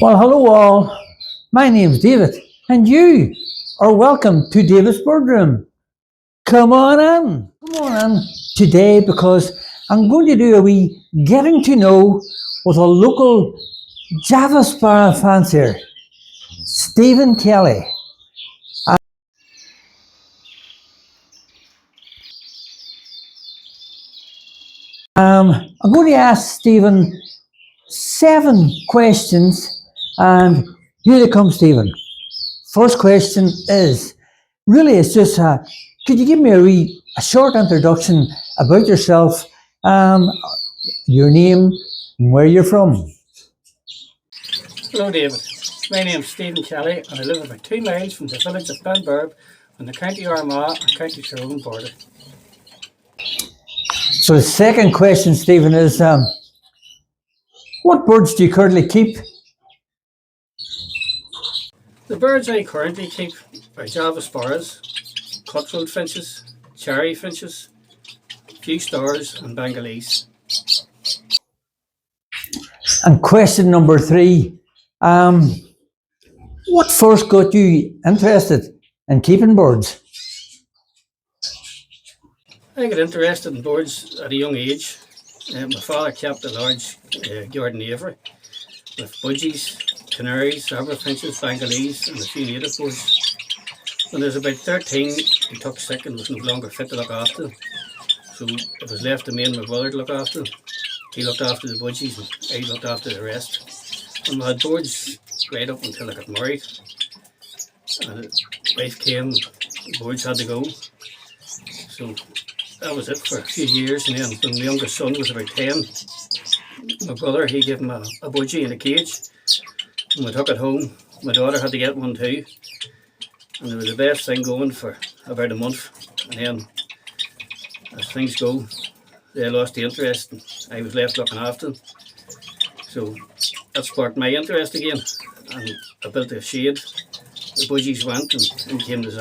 Well, hello all. My name's David, and you are welcome to Davidsbirdroom. Come on in today because I'm going to do a wee getting to know with a local Java Sparrow fancier, Stephen Kelly. I'm going to ask Stephen 7 questions, and here they come, Stephen. First question is, really it's just, could you give me a short introduction about yourself, your name, and where you're from? Hello David, my name is Stephen Kelly and I live about 2 miles from the village of Davidsbirdroom on the County Armagh and County Tyrone border. So the second question, Stephen, is what birds do you currently keep? The birds I currently keep are Java Sparrows, cutthroat finches, cherry finches, few stars and Bengalese. And question number 3, what first got you interested in keeping birds? I got interested in birds at a young age. My father kept a large garden aviary with budgies, canaries, zebra finches, Bengalese and a few native birds. When I was about 13, he took sick and was no longer fit to look after them. So it was left to me and my brother to look after them. He looked after the budgies and I looked after the rest. And we had birds right up until I got married. And the wife came, the birds had to go. So that was it for a few years, and then when my youngest son was about 10, my brother, he gave him a budgie in a cage, and we took it home. My daughter had to get one too, and it was the best thing going for about a month, and then as things go, they lost the interest, and I was left looking after them. So that sparked my interest again, and I built a shade. The budgies went and became the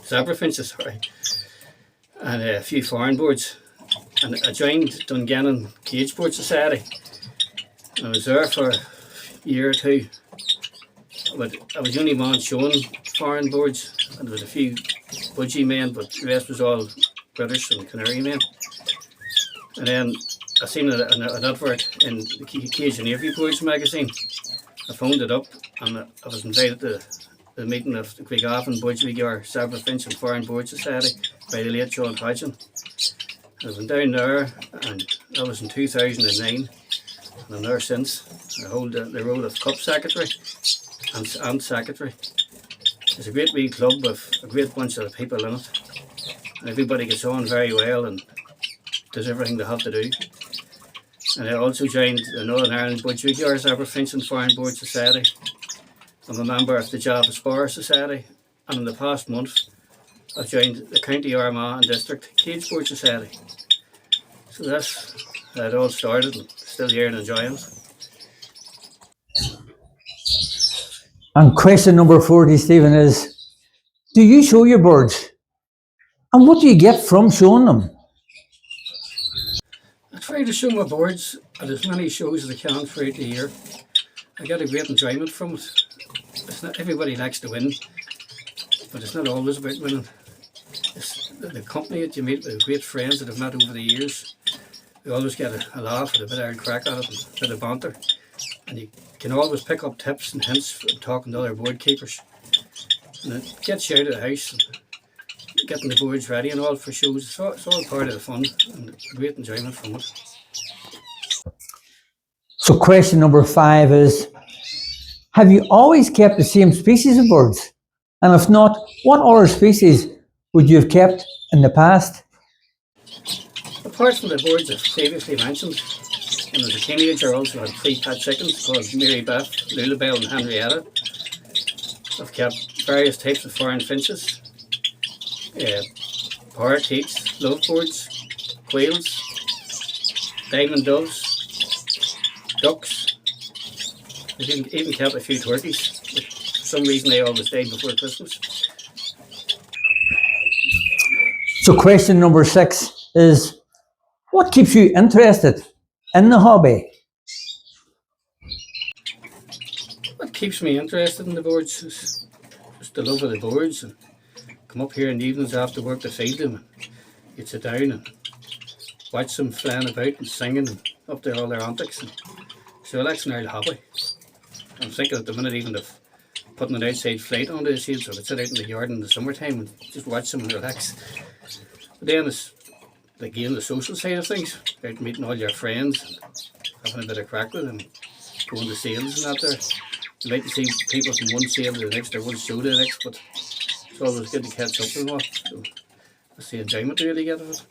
zebra finches, and a few foreign birds, and I joined Dungannon Cage Bird Society. I was there for a year or 2, but I was the only man showing foreign birds, and there was a few budgie men, but the rest was all British and Canary men. And then I seen an advert in the Cage and Aviary Birds magazine. I phoned it up and I was invited to the meeting of the Craigavon Budgie Zebra Finch and Foreign Bird Society by the late John Hodgson. I went down there, and that was in 2009, and I'm there since. I hold the role of club secretary and secretary. It's a great wee club with a great bunch of people in it. And everybody gets on very well and does everything they have to do. And I also joined the Northern Ireland Budgie Zebra Finch and Foreign Bird Society. I'm a member of the Java Sparrow Society, and in the past month I've joined the County Armagh and District Cage Bird Society. So that's how it all started, and still here and enjoying it. And question number 40, Stephen, is, do you show your birds? And what do you get from showing them? I try to show my birds at as many shows as I can throughout the year. I get a great enjoyment from it. It's not everybody likes to win, but it's not always about winning. It's the company that you meet with great friends that I've met over the years. You always get a laugh and a bit of a crack at it and a bit of banter. And you can always pick up tips and hints from talking to other board keepers. And it gets you out of the house and getting the boards ready and all for shows. It's all part of the fun and a great enjoyment from it. So question number 5 is, have you always kept the same species of birds? And if not, what other species would you have kept in the past? Apart from the birds I've previously mentioned, when I was a teenager I also had 3 pet chickens called Mary Beth, Lulabelle and Henrietta. I've kept various types of foreign finches, parakeets, lovebirds, quails, diamond doves, ducks. I've even kept a few turkeys, but for some reason they always died before Christmas. So question number 6 is, what keeps you interested in the hobby? keeps me interested in the birds is just the love of the birds, and come up here in the evenings after work to feed them, and you'd sit down and watch them flying about and singing and up to all their antics. And so that's an early hobby. I'm thinking at the minute even of putting an outside flight onto the shade so I could sit out in the yard in the summertime and just watch them and relax. But then it's again the social side of things, out meeting all your friends and having a bit of crack with them, going to sales and that there. You might see people from one sale to the next or one show to the next, but it's always good to catch up with them all. So that's the enjoyment really get of it.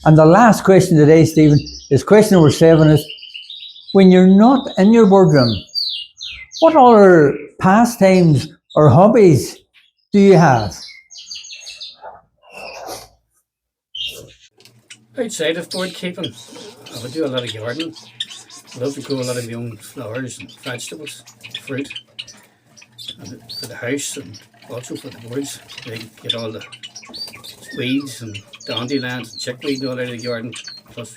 And the last question today, Stephen, is question number 7 is, when you're not in your boardroom, what other pastimes or hobbies do you have? Outside of bird keeping, I would do a lot of gardening. I love to grow a lot of my own flowers and vegetables, fruit, and for the house and also for the birds. They get all the weeds and dandelions and chickweed and all out of the garden, plus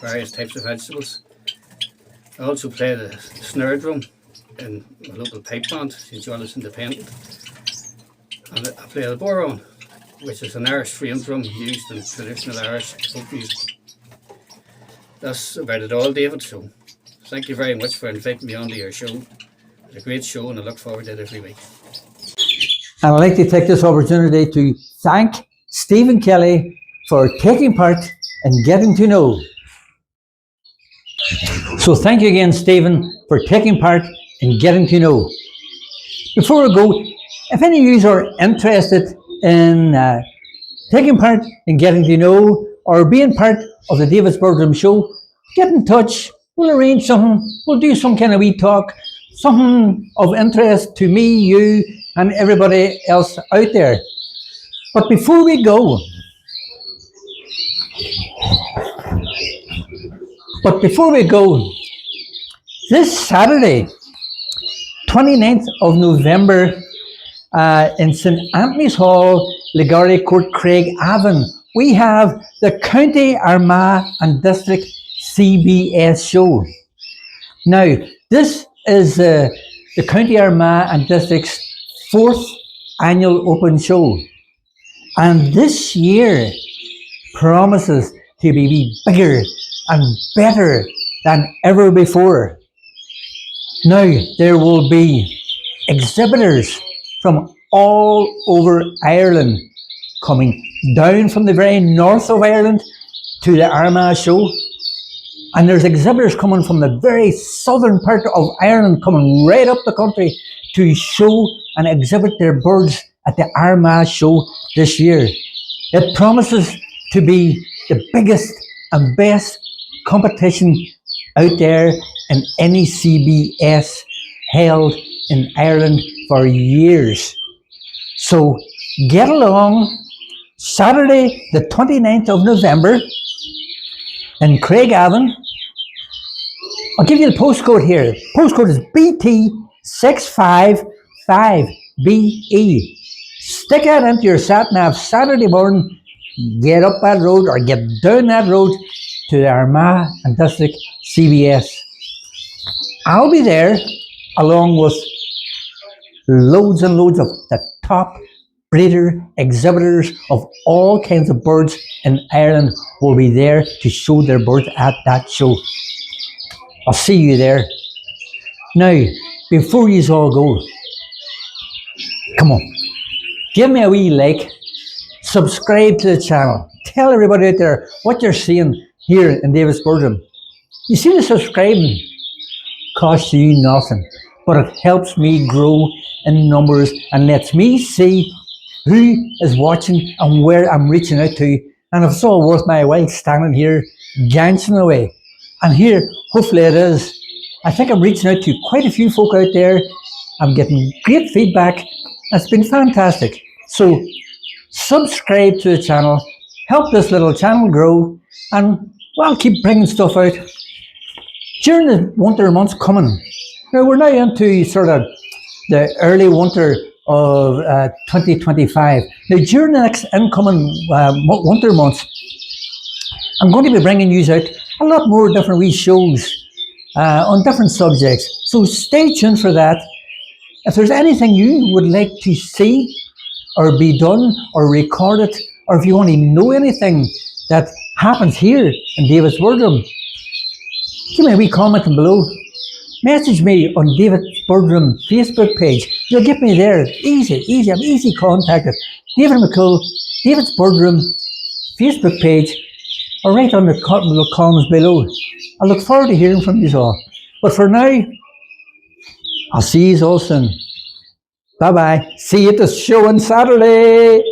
various types of vegetables. I also play the snare drum in my local pipe band, St. John's Independent. And I play the bodhrán, which is an Irish frame drum used in traditional Irish folk music. That's about it all, David, so thank you very much for inviting me onto your show. It's a great show and I look forward to it every week. And I'd like to take this opportunity to thank Stephen Kelly for taking part in Getting to Know. So thank you again, Stephen, for taking part in Getting to Know. Before we go, if any of you are interested in taking part in Getting to Know or being part of the Davidsbirdroom show, get in touch. We'll arrange something. We'll do some kind of wee talk, something of interest to me, you, and everybody else out there. But before we go, this Saturday, 29th of November, in St Anthony's Hall, Legarty Court, Craigavon, we have the County Armagh and District CBS show. Now, this is the County Armagh and District's 4th annual open show. And this year promises to be bigger and better than ever before. Now, there will be exhibitors from all over Ireland coming down from the very north of Ireland to the Armagh show. And there's exhibitors coming from the very southern part of Ireland coming right up the country to show and exhibit their birds at the Armagh show this year. It promises to be the biggest and best competition out there in any CBS held in Ireland for years. So get along Saturday the 29th of November in Craigavon. I'll give you the postcode here. Postcode is BT655BE. Stick that into your sat-nav Saturday morning, get up that road or get down that road to the Armagh and District CBS. I'll be there along with loads and loads of the top breeder exhibitors of all kinds of birds in Ireland will be there to show their birds at that show. I'll see you there. Now, before you all go, come on, give me a wee like, subscribe to the channel, tell everybody out there what you're seeing here in Davidsbirdroom. You see, the subscribing costs you nothing, but it helps me grow in numbers and lets me see who is watching and where I'm reaching out to. And if it's all worth my while standing here dancing away, and here hopefully it is. I think I'm reaching out to quite a few folk out there. I'm getting great feedback. It's been fantastic. So subscribe to the channel, help this little channel grow, and well, keep bringing stuff out during the winter months coming. Now we're now into sort of the early winter of 2025. Now during the next incoming winter months, I'm going to be bringing you out a lot more different wee shows on different subjects. So stay tuned for that. If there's anything you would like to see or be done or recorded, or if you want to know anything that happens here in Davidsbirdroom, give me a wee comment below. Message me on Davidsbirdroom Facebook page. You'll get me there. Easy. I'm easy contacted. David McCull, Davidsbirdroom Facebook page, or right on the comments below. I look forward to hearing from you all. But for now, I'll see you all soon. Bye-bye. See you at the show on Saturday.